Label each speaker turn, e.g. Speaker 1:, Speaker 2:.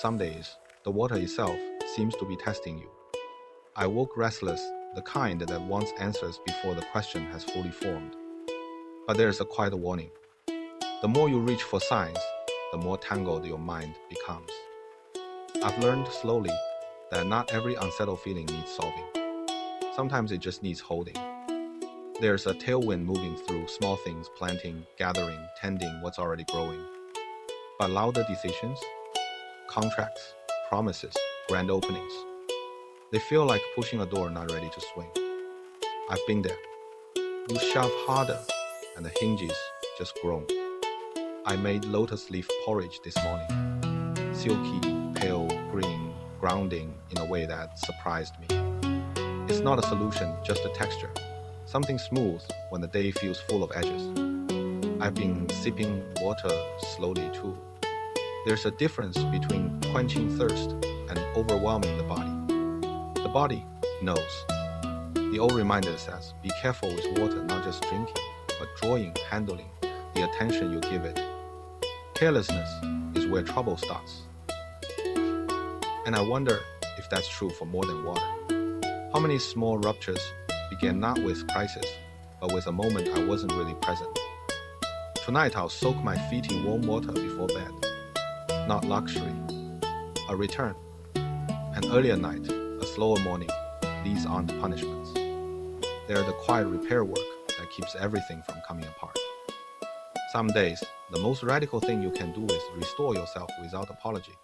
Speaker 1: Some days, the water itself seems to be testing you. I woke restless, the kind that wants answers before the question has fully formed. But there's a quiet warning. The more you reach for signs, the more tangled your mind becomes. I've learned slowly that not every unsettled feeling needs solving. Sometimes it just needs holding. There's a tailwind moving through small things, planting, gathering, tending what's already growing. But louder decisions, contracts, promises, grand openings, they feel like pushing a door not ready to swing. I've been there. You shove harder, and the hinges just groan. I made lotus leaf porridge this morning. Silky, pale, green, grounding in a way that surprised me. It's not a solution, just a texture. Something smooth when the day feels full of edges. I've been sipping water slowly too. There's a difference between quenching thirst and overwhelming the body. The body knows. The old reminder says, be careful with water, not just drinking, but drawing, handling, the attention you give it. Carelessness is where trouble starts. And I wonder if that's true for more than water. How many small ruptures began not with crisis, but with a moment I wasn't really present. Tonight I'll soak my feet in warm water before bed. Not luxury, a return. An earlier night, a slower morning. These aren't punishments. They're the quiet repair work that keeps everything from coming apart. Some days, the most radical thing you can do is restore yourself without apology.